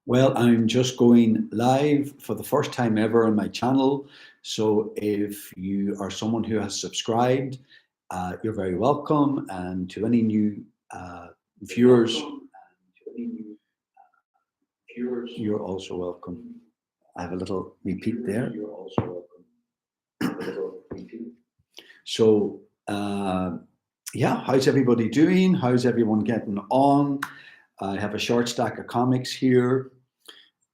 Well, I'm just going live for the first time ever on my channel. So if you are someone who has subscribed, you're very welcome. And to any new viewers, you're also welcome. I have a little repeat there. You're also welcome. So, yeah, how's everybody doing? How's everyone getting on? I have a short stack of comics here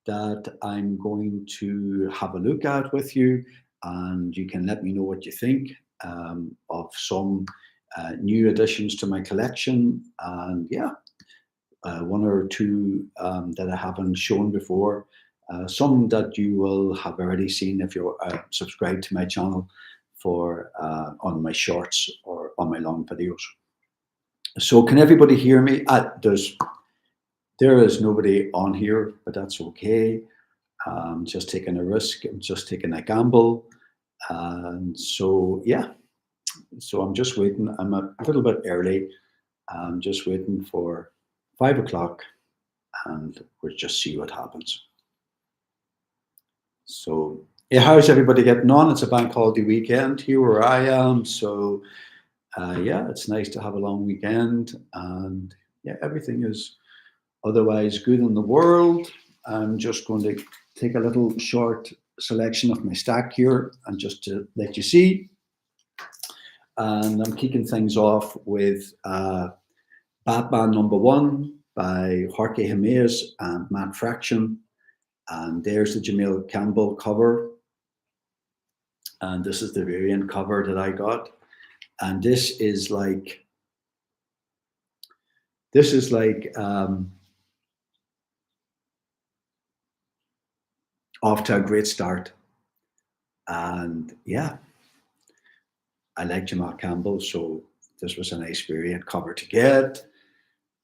that I'm going to have a look at with you, and you can let me know what you think of some new additions to my collection. And yeah, one or two that I haven't shown before, some that you will have already seen if you're subscribed to my channel for on my shorts or on my long videos. So can everybody hear me? There is nobody on here, but that's okay. I'm just taking a risk. I'm just taking a gamble. And so, yeah, so I'm just waiting. I'm a little bit early. I'm just waiting for 5 o'clock and we'll just see what happens. So, yeah, how's everybody getting on? It's a bank holiday weekend here where I am. So, yeah, it's nice to have a long weekend. And yeah, everything is otherwise good in the world. I'm just going to take a little short selection of my stack here and just to let you see. And I'm kicking things off with Batman #1 by Jorge Jimenez and Matt Fraction. And there's the Jamil Campbell cover. And this is the variant cover that I got. And this is like off to a great start. And yeah, I like Jamal Campbell, so this was a nice variant cover to get.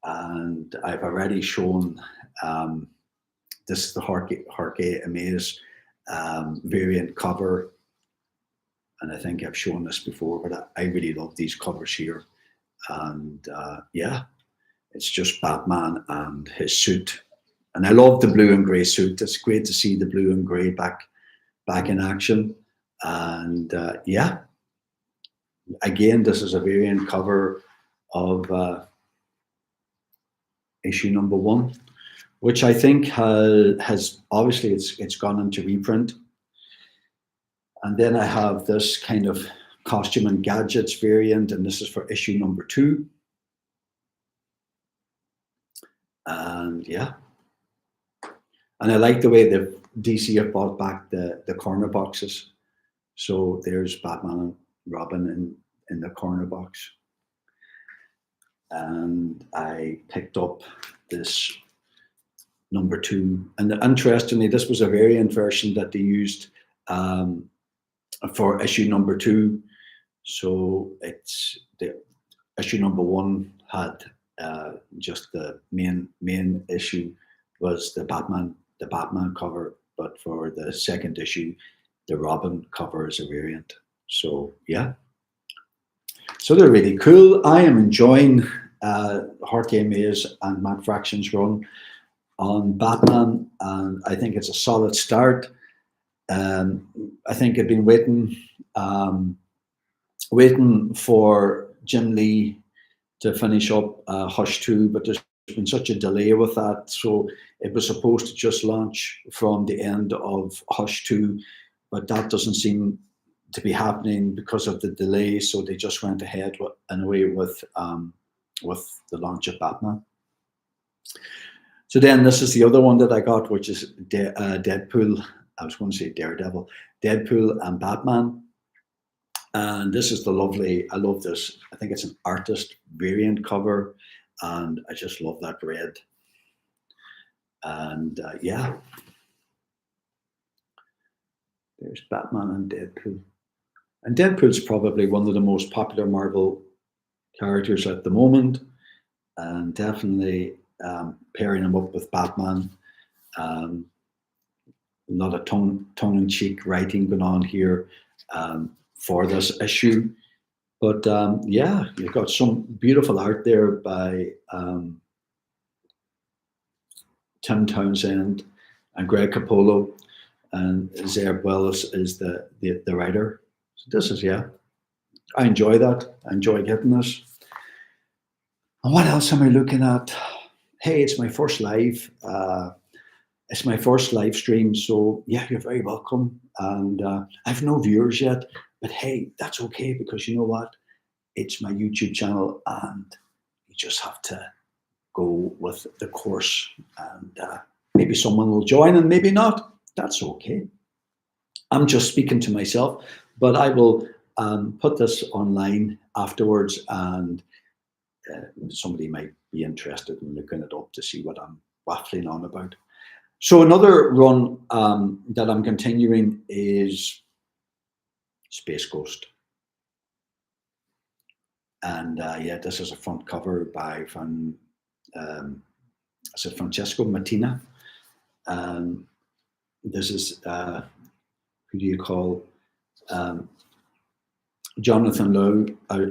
And I've already shown this is the Jorge Jimenez variant cover. And I think I've shown this before, but I really love these covers here. And yeah, it's just Batman and his suit. And I love the blue and gray suit. It's great to see the blue and gray back in action. And yeah, again, this is a variant cover of issue #1, which I think has obviously it's gone into reprint. And then I have this kind of costume and gadgets variant, and this is for issue #2. And yeah, and I like the way the DC have brought back the corner boxes. So there's Batman and Robin in the corner box. And I picked up this #2. And interestingly, this was a variant version that they used for issue #2. So it's the issue #1 had just the main issue was the Batman cover, but for the second issue, the Robin cover is a variant. So yeah, so they're really cool. I am enjoying Jorge Jimenez and Matt Fraction's run on Batman, and I think it's a solid start. I think I've been waiting for Jim Lee to finish up Hush 2, but there's been such a delay with that. So it was supposed to just launch from the end of Hush 2, but that doesn't seem to be happening because of the delay. So they just went ahead anyway with the launch of Batman. So then this is the other one that I got, which is Deadpool. I was going to say Daredevil, Deadpool and Batman. And this is the lovely, I love this. I think it's an artist variant cover. And I just love that red. And yeah, there's Batman and Deadpool. And Deadpool's probably one of the most popular Marvel characters at the moment. And definitely pairing him up with Batman. A lot of tongue-in-cheek writing going on here for this issue. But yeah, you've got some beautiful art there by Tim Townsend and Greg Capullo, and Zeb Wells is the writer. So this is, yeah, I enjoy that. I enjoy getting this. And what else am I looking at? Hey, it's my first live. It's my first live stream, so yeah, you're very welcome. And I've no viewers yet, but hey, that's okay, because you know what? It's my YouTube channel, and you just have to go with the course, and maybe someone will join and maybe not. That's okay. I'm just speaking to myself, but I will put this online afterwards, and somebody might be interested in looking it up to see what I'm waffling on about. So another run that I'm continuing is Space Ghost. And yeah, this is a front cover by Francesco Mattina. This is, who do you call, Jonathan Lowe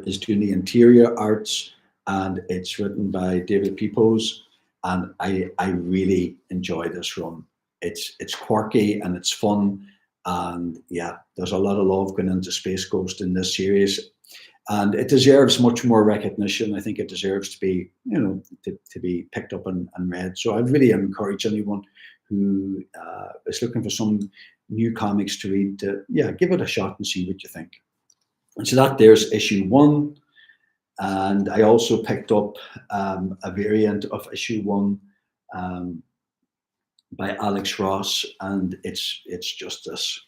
is doing the interior arts, and it's written by David Pepose. And I really enjoy this run. It's quirky and it's fun, and yeah, there's a lot of love going into Space Ghost in this series, and it deserves much more recognition. I think it deserves to be, you know, to be picked up and read. So I really encourage anyone who is looking for some new comics to read to, yeah, give it a shot and see what you think. And so that there's issue 1. And I also picked up a variant of issue 1 by Alex Ross, and it's just this.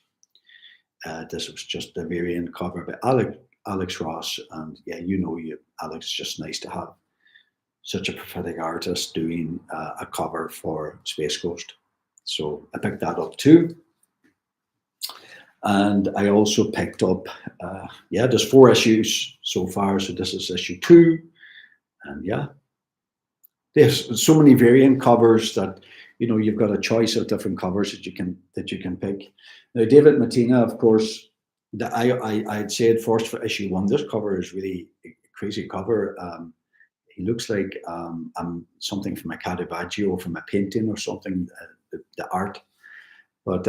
This was just a variant cover by Alex Ross, and yeah, you know, Alex, just nice to have such a prophetic artist doing a cover for Space Ghost. So I picked that up too. And I also picked up, yeah, there's 4 issues so far. So this is issue 2. And yeah, there's so many variant covers that, you know, you've got a choice of different covers that you can pick. Now, David Mattina, of course, I'd say it first for issue 1. This cover is really a crazy cover. He looks like something from a Caravaggio, from a painting or something, the art. But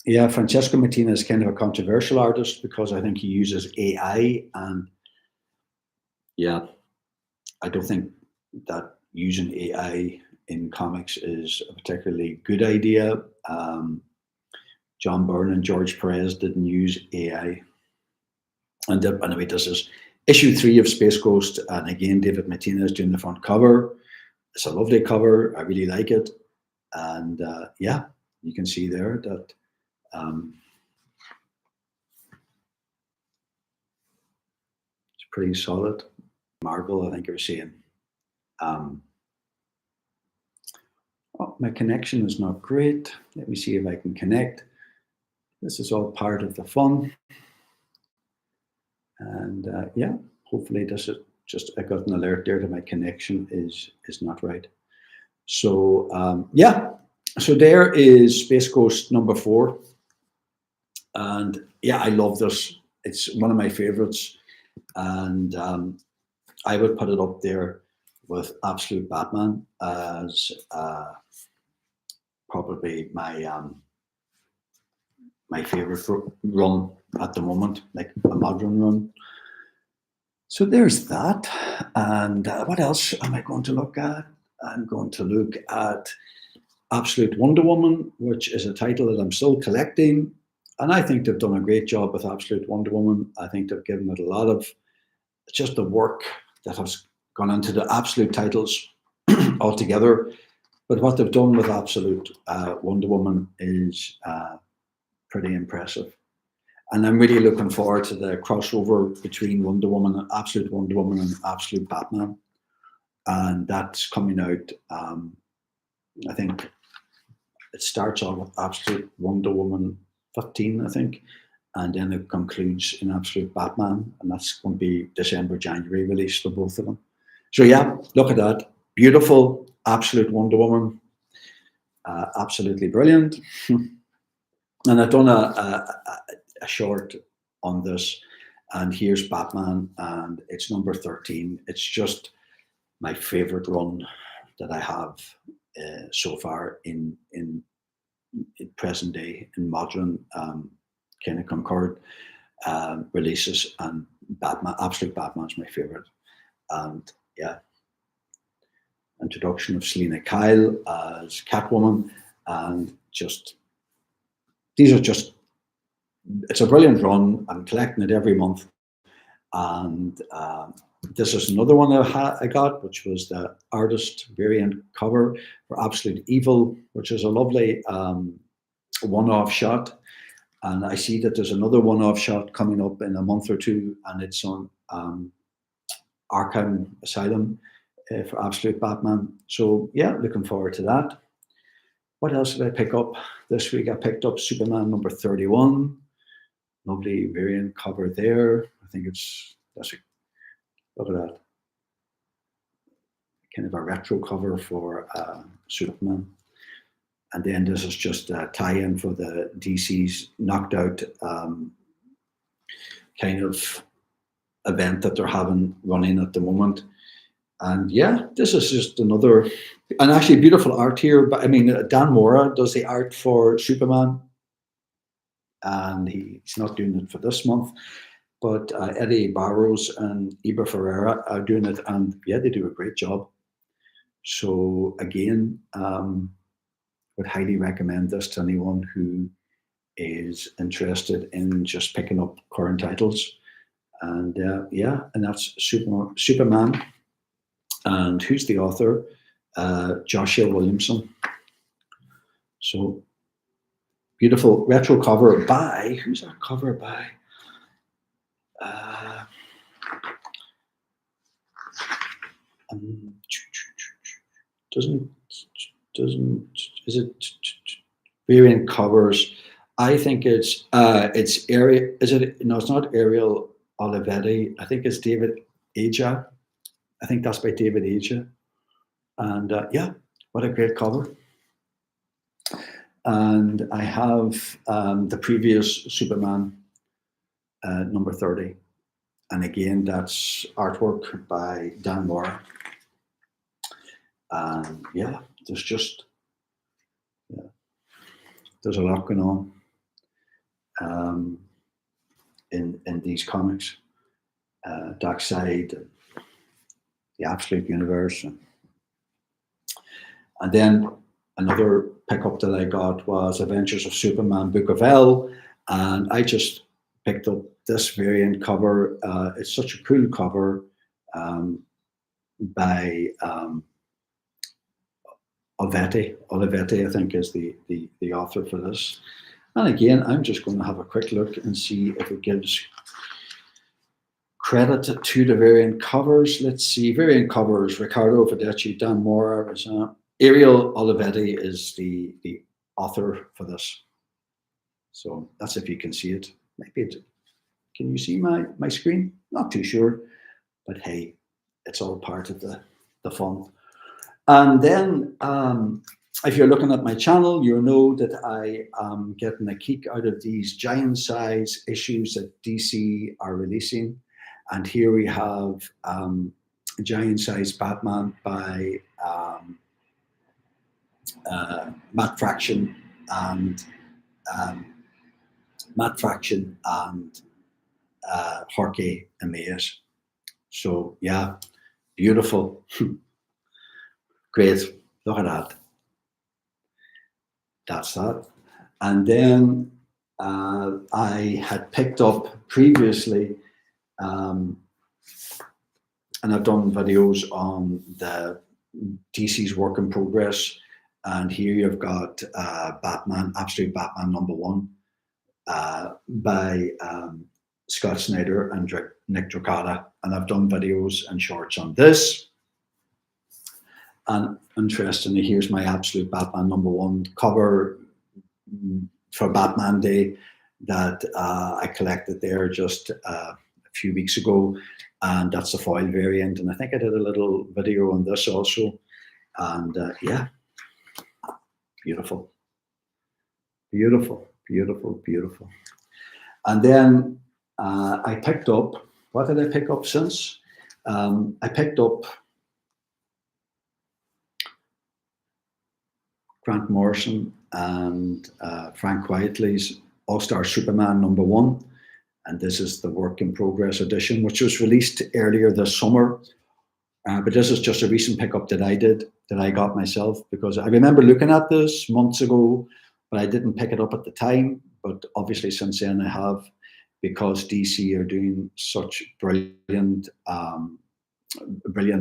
yeah, Francesco Mattina is kind of a controversial artist because I think he uses AI, and yeah, I don't think that using AI in comics is a particularly good idea. John Byrne and George Perez didn't use AI. And anyway, this is issue 3 of Space Ghost, and again, David Mattina is doing the front cover. It's a lovely cover. I really like it, and yeah, you can see there that. It's pretty solid. Marvel, I think you're seeing. Oh, my connection is not great. Let me see if I can connect. This is all part of the fun. And yeah, hopefully this is just, I got an alert there that my connection is not right. So yeah, so there is Space Ghost number 4. And yeah, I love this. It's one of my favorites. And I would put it up there with Absolute Batman as probably my my favorite run at the moment, like a modern run. So there's that. And what else am I going to look at? I'm going to look at Absolute Wonder Woman, which is a title that I'm still collecting. And I think they've done a great job with Absolute Wonder Woman. I think they've given it a lot of just the work that has gone into the Absolute titles altogether. But what they've done with Absolute Wonder Woman is pretty impressive. And I'm really looking forward to the crossover between Wonder Woman and Absolute Wonder Woman and Absolute Batman. And that's coming out, I think it starts off with Absolute Wonder Woman 15, I think. And then it concludes in Absolute Batman. And that's going to be December, January release for both of them. So yeah, look at that. Beautiful Absolute Wonder Woman. Absolutely brilliant. And I've done a short on this, and here's Batman, and it's number 13. It's just my favorite run that I have so far in present day in modern kind of Concord releases, and Batman, Absolute Batman's my favorite. And yeah, introduction of Selena Kyle as Catwoman, and just these are just, it's a brilliant run. I'm collecting it every month, and this is another one I got, which was the artist variant cover for Absolute Evil, which is a lovely one-off shot. And I see that there's another one-off shot coming up in a month or two, and it's on Arkham Asylum for Absolute Batman. So yeah, looking forward to that. What else did I pick up this week? I picked up Superman number 31. Lovely variant cover there. I think that's a, look at that. Kind of a retro cover for Superman. And then this is just a tie-in for the DC's knocked out kind of event that they're having running at the moment. And yeah, this is just another, and actually beautiful art here. But I mean, Dan Mora does the art for Superman, and he's not doing it for this month. But Eddie Barrows and Iber Ferreira are doing it, and yeah, they do a great job. So again, would highly recommend this to anyone who is interested in just picking up current titles. And yeah, and that's Superman. And who's the author? Joshua Williamson. So beautiful retro cover by, who's that cover by? Is it variant covers? I think it's Ariel. Is it? No, it's not Ariel Olivetti. I think it's David Aja. I think that's by David Aja. And yeah, what a great cover. And I have the previous Superman number 30. And again, that's artwork by Dan Mora. And yeah, there's just, yeah, there's a lot going on in these comics. Darkseid, and the Absolute Universe. And then another pickup that I got was Adventures of Superman, Book of L. And I just picked up this variant cover. It's such a cool cover by Olivetti, I think, is the author for this. And again, I'm just going to have a quick look and see if it gives credit to the variant covers. Let's see, variant covers, Riccardo Federici, Dan Mora, Ariel Olivetti is the author for this. So that's if you can see it. Maybe it, can you see my screen? Not too sure, but hey, it's all part of the fun. And then if you're looking at my channel, you'll know that I am getting a kick out of these giant size issues that DC are releasing. And here we have giant size Batman by Matt Fraction and Jorge Amaeus. So yeah, beautiful. Great. Look at that. That's that. And then I had picked up previously, and I've done videos on the DC's work in progress. And here you've got Batman, Absolute Batman #1 by Scott Snyder and Nick Dracata. And I've done videos and shorts on this. And interestingly, here's my Absolute Batman #1 cover for Batman Day that I collected there just a few weeks ago. And that's the foil variant. And I think I did a little video on this also. And yeah, beautiful. Beautiful, beautiful, beautiful. And then I picked up, what did I pick up since? I picked up Grant Morrison and Frank Quitely's All-Star Superman #1. And this is the work in progress edition, which was released earlier this summer. But this is just a recent pickup that I got myself, because I remember looking at this months ago, but I didn't pick it up at the time. But obviously since then I have, because DC are doing such brilliant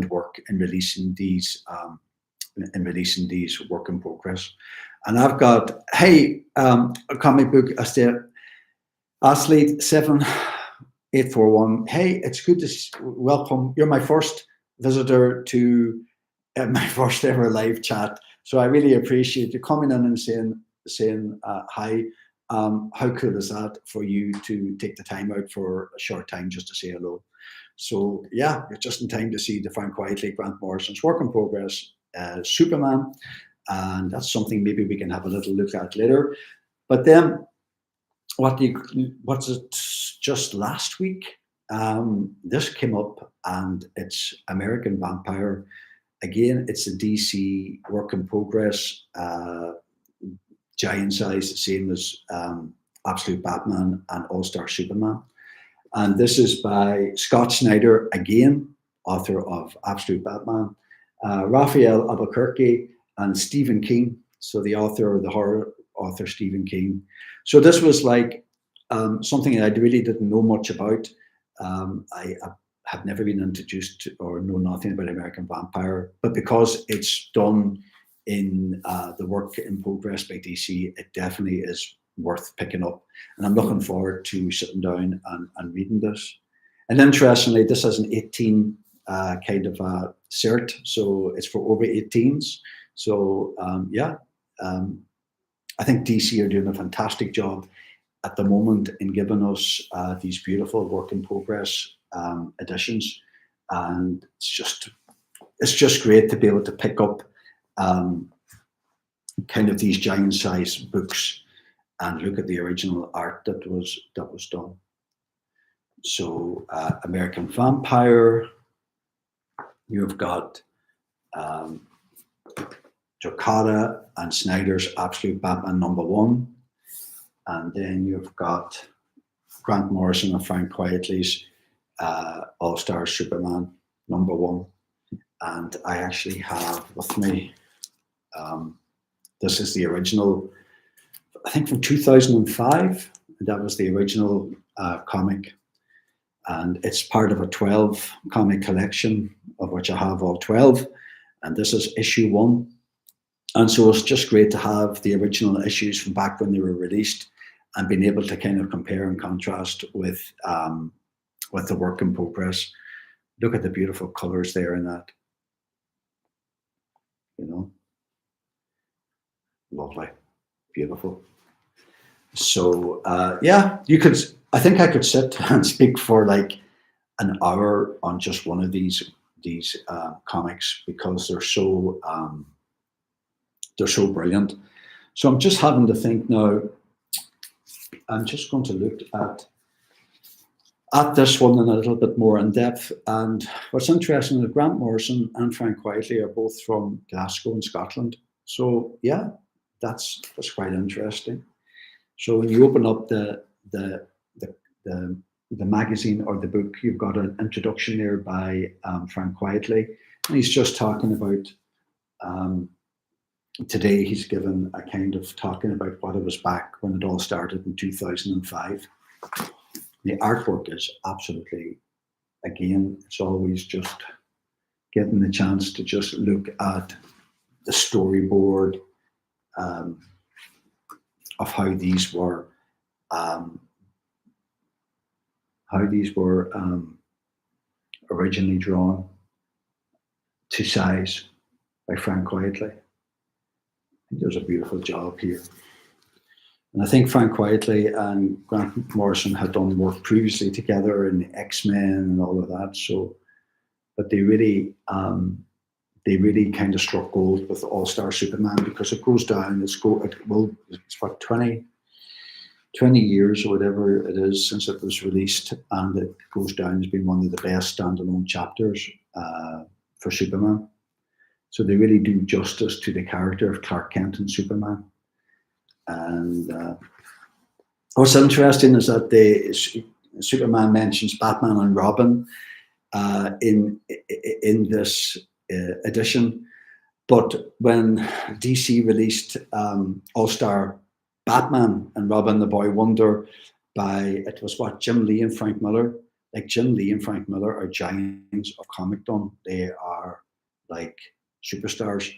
work in releasing these work in progress. And I've got, hey, a comic book athlete 7841. Hey, it's good to welcome. You're my first visitor to my first ever live chat, so I really appreciate you coming in and saying hi. How cool is that for you to take the time out for a short time just to say hello? So yeah, you're just in time to see the Frank Quitely, Grant Morrison's work in progress, Superman, and that's something maybe we can have a little look at later. But then, what's it? Just last week, this came up, and it's American Vampire. Again, it's a DC work in progress, giant size, the same as Absolute Batman and All-Star Superman. And this is by Scott Snyder, again, author of Absolute Batman, Raphael Albuquerque, and Stephen King. So the horror author, Stephen King. So this was like something that I really didn't know much about. I had never been introduced to or know nothing about American Vampire, but because it's done in the work in progress by DC, it definitely is worth picking up. And I'm looking forward to sitting down and reading this. And interestingly, this has an 18 kind of cert, so it's for over 18s. So I think DC are doing a fantastic job at the moment in giving us these beautiful work in progress editions, and it's just great to be able to pick up kind of these giant size books and look at the original art that was done. So American Vampire, you've got Jokata and Snyder's Absolute Batman #1, and then you've got Grant Morrison and Frank Quitely's All-Star Superman #1. And I actually have with me, this is the original, I think from 2005. That was the original comic. And it's part of a 12 comic collection, of which I have all 12. And this is issue 1. And so it's just great to have the original issues from back when they were released and being able to kind of compare and contrast with the work in progress. Look at the beautiful colors there in that. You know, lovely, beautiful. So yeah, I think I could sit and speak for like an hour on just one of these comics, because they're so brilliant. So I'm just having to think now. I'm just going to look at this one in a little bit more in depth. And what's interesting is Grant Morrison and Frank Quitely are both from Glasgow in Scotland. So yeah, that's quite interesting. So when you open up the magazine or the book, you've got an introduction there by Frank Quitely, and he's just talking about today. He's given a kind of talking about what it was back when it all started in 2005. The artwork is absolutely, again, it's always just getting the chance to just look at the storyboard of how these were originally drawn to size by Frank Quitely. I think there's a beautiful job here. And I think Frank Quitely and Grant Morrison had done work previously together in X-Men and all of that. So, but they really kind of struck gold with All-Star Superman, because it goes down. It's what 20 years or whatever it is since it was released, and it goes down as being one of the best standalone chapters for Superman. So they really do justice to the character of Clark Kent and Superman. And what's interesting is that Superman mentions Batman and Robin in this edition, but when DC released All-Star Batman and Robin the Boy Wonder it was what, Jim Lee and Frank Miller. Like, Jim Lee and Frank Miller are giants of comicdom. They are like superstars.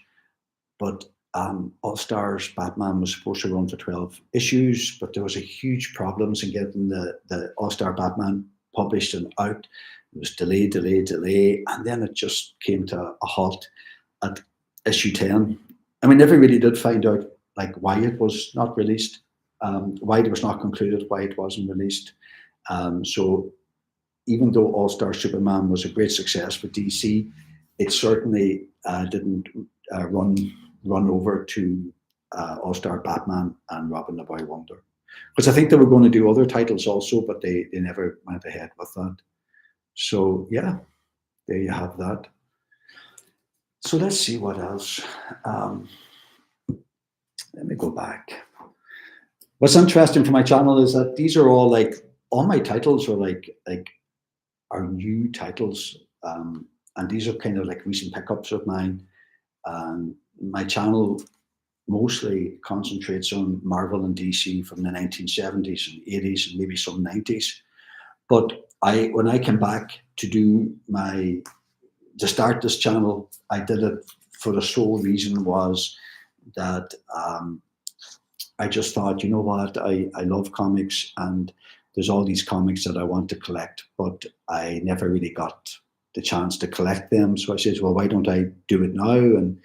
But All-Stars Batman was supposed to run for 12 issues, but there was a huge problems in getting the All-Star Batman published and out. It was delay, and then it just came to a halt at issue 10. And we never really did find out like why it was not released, why it was not concluded, why it wasn't released. So even though All-Star Superman was a great success for DC, it certainly didn't run over to All-Star Batman and Robin the Boy Wonder. Because I think they were going to do other titles also, but they never went ahead with that. So yeah, there you have that. So let's see what else. Let me go back. What's interesting for my channel is that these are all my titles are new titles. And these are kind of like recent pickups of mine. My channel mostly concentrates on Marvel and DC from the 1970s and 80s and maybe some 90s. But when I came back to start this channel, I did it for the sole reason was that I just thought, you know what, I love comics and there's all these comics that I want to collect, but I never really got the chance to collect them. So I said, well, why don't I do it now? And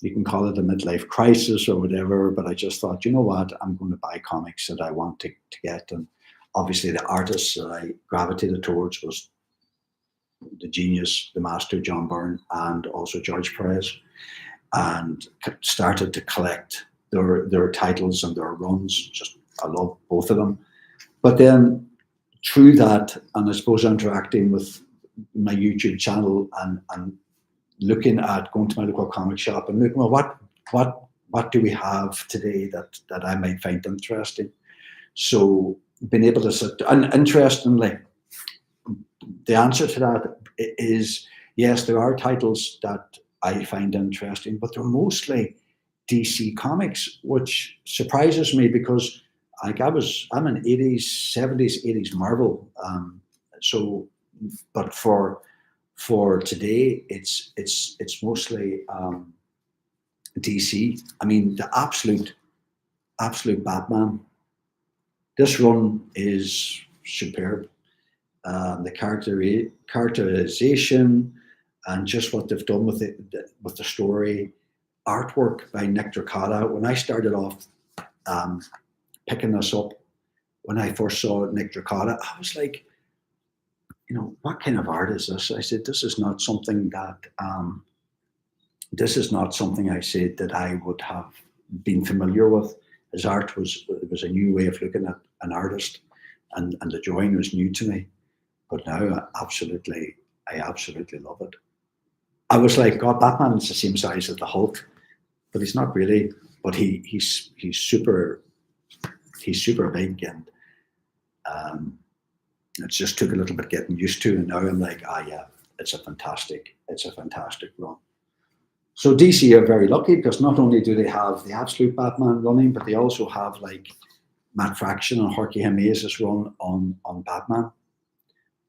you can call it a midlife crisis or whatever, but I just thought, you know what, I'm going to buy comics that I want to get. And obviously the artists that I gravitated towards was the genius, the master, John Byrne, and also George Perez, and started to collect their titles and their runs. Just, I love both of them. But then through that, and I suppose interacting with my YouTube channel and looking at going to my local comic shop and looking, well, what do we have today that I might find interesting? So being able to sit, and interestingly, the answer to that is yes, there are titles that I find interesting, but they're mostly DC comics, which surprises me because I'm an 80s, 70s, 80s Marvel. But for today, it's mostly DC. I mean, the absolute Batman. This run is superb. The characterization and just what they've done with it, with the story, artwork by Nick Dracata. When I started off picking this up, when I first saw Nick Dracata, I was like, you know, what kind of art is this? I said, this is not something that I said that I would have been familiar with. His art was a new way of looking at an artist, and the drawing was new to me. But now I absolutely love it. I was like, God, Batman is the same size as the Hulk, but he's not really. But he's super big, and it just took a little bit getting used to. And now I'm like, yeah, it's a fantastic run. So DC are very lucky because not only do they have the absolute Batman running, but they also have like Matt Fraction and Jorge Jimenez's run on Batman,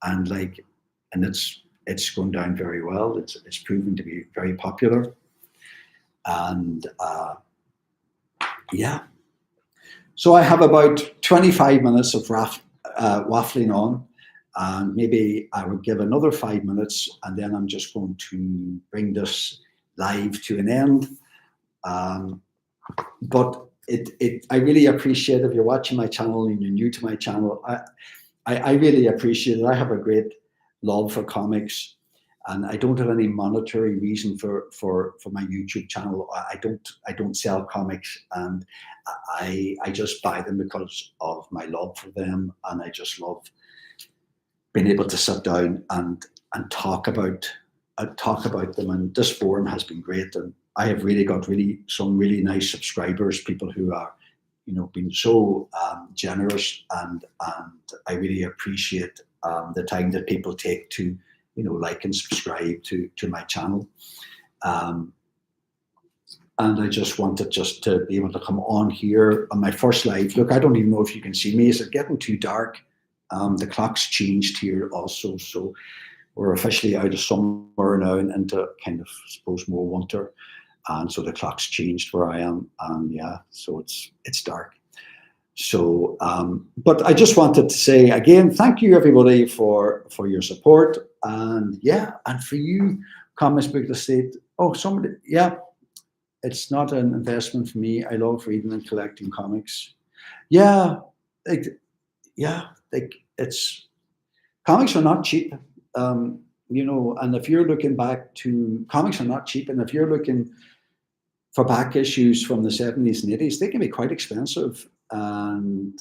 and it's going down very well. It's proven to be very popular, and yeah. So I have about 25 minutes of waffling on, and maybe I will give another 5 minutes, and then I'm just going to bring this live to an end. But I really appreciate if you're watching my channel and you're new to my channel. I really appreciate it. I have a great love for comics, and I don't have any monetary reason for my YouTube channel. I don't sell comics, and I just buy them because of my love for them, and I just love being able to sit down and talk about talk about them, and this forum has been great, and I have really got some really nice subscribers, people who are, you know, been so generous, and I really appreciate the time that people take to, you know, like and subscribe to my channel. And I just wanted just to be able to come on here on my first live. Look, I don't even know if you can see me. Is it getting too dark? The clock's changed here also, so we're officially out of summer now and into kind of, I suppose, more winter, and so the clock's changed where I am, and yeah, so it's dark. So, but I just wanted to say again, thank you everybody for your support, and yeah, and for you, Comics Book Estate. Oh, somebody, yeah. It's not an investment for me. I love reading and collecting comics. Yeah, it's comics are not cheap. You know, and if you're looking back to comics are not cheap, and if you're looking for back issues from the 70s and 80s, they can be quite expensive. And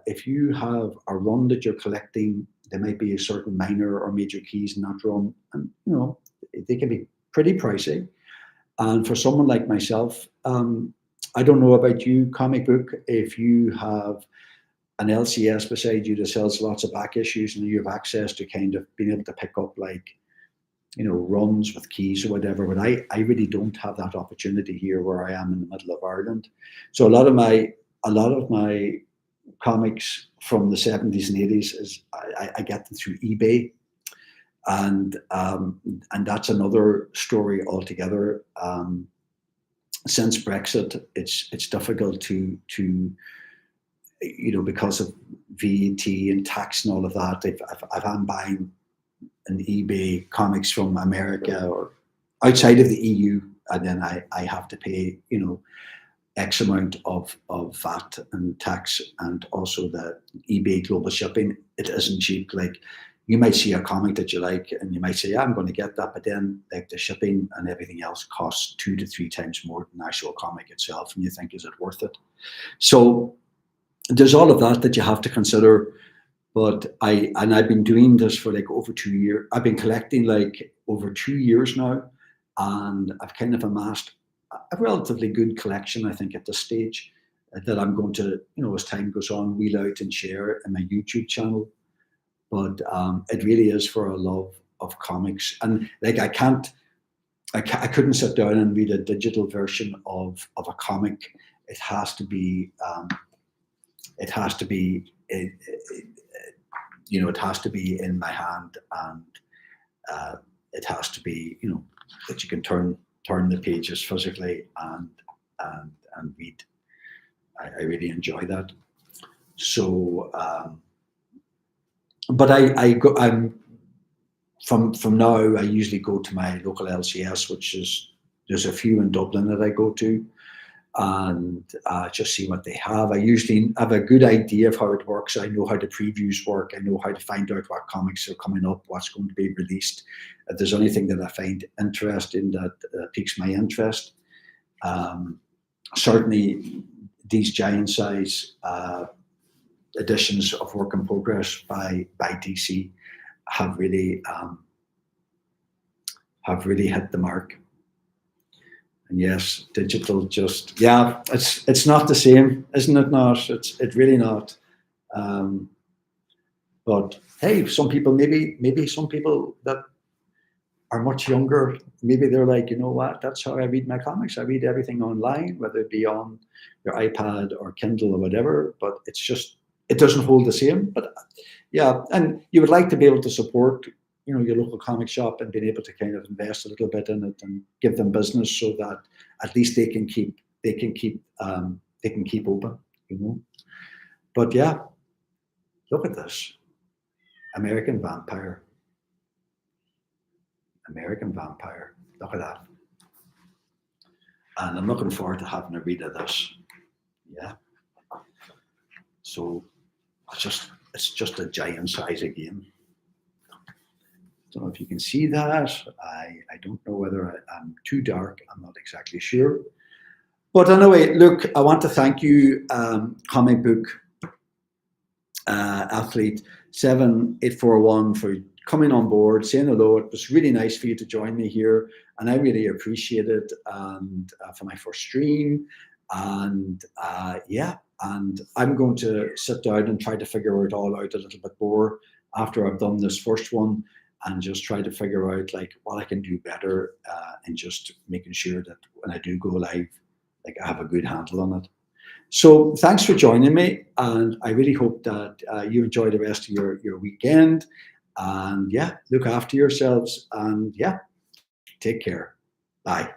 if you have a run that you're collecting, there might be a certain minor or major keys in that run, and you know, they can be pretty pricey. And for someone like myself, I don't know about you, comic book, if you have an LCS beside you that sells lots of back issues and you have access to kind of being able to pick up, like, you know, runs with keys or whatever, but I really don't have that opportunity here where I am in the middle of Ireland. So a lot of my comics from the 70s and 80s is I get them through eBay. And that's another story altogether. Since Brexit, it's difficult to you know, because of VAT and tax and all of that. If I'm buying an eBay comics from America or outside of the EU, and then I have to pay, you know, X amount of VAT and tax, and also the eBay global shipping. It isn't cheap. Like, you might see a comic that you like and you might say, yeah, I'm going to get that, but then like the shipping and everything else costs 2 to 3 times more than the actual comic itself, and you think, is it worth it? So there's all of that you have to consider. But I've been doing this for like over 2 years. I've been collecting like over 2 years now, and I've kind of amassed a relatively good collection, I think, at this stage, that I'm going to, you know, as time goes on, wheel out and share in my YouTube channel. But it really is for a love of comics, and like I couldn't sit down and read a digital version of a comic. It has to be you know, it has to be in my hand, and it has to be, you know, that you can turn the pages physically and read. I really enjoy that. So, but I'm from now. I usually go to my local LCS, which is, there's a few in Dublin that I go to, and just see what they have. I usually have a good idea of how it works. I know how the previews work. I know how to find out what comics are coming up, what's going to be released. If there's anything that I find interesting that piques my interest, certainly these giant size editions of Work in Progress by DC have really hit the mark. And yes, digital just, yeah, it's not the same, isn't it? Not, it's really not. But hey, some people, maybe some people that are much younger, maybe they're like, you know what, that's how I read my comics. I read everything online, whether it be on your iPad or Kindle or whatever, but it's just, it doesn't hold the same. But yeah, and you would like to be able to support, you know, your local comic shop and being able to kind of invest a little bit in it and give them business so that at least they can keep open, you know. But yeah, look at this. American Vampire. Look at that. And I'm looking forward to having a read of this. Yeah. So it's just a giant size again. Don't know if you can see that. I don't know whether I'm too dark. I'm not exactly sure. But anyway, look, I want to thank you, Comic Book Athlete 7841, for coming on board, saying hello. It was really nice for you to join me here, and I really appreciate it. And for my first stream, and yeah, and I'm going to sit down and try to figure it all out a little bit more after I've done this first one, and just try to figure out like what I can do better, and just making sure that when I do go live, like I have a good handle on it. So thanks for joining me, and I really hope that you enjoy the rest of your weekend. And yeah, look after yourselves, and yeah, take care. Bye.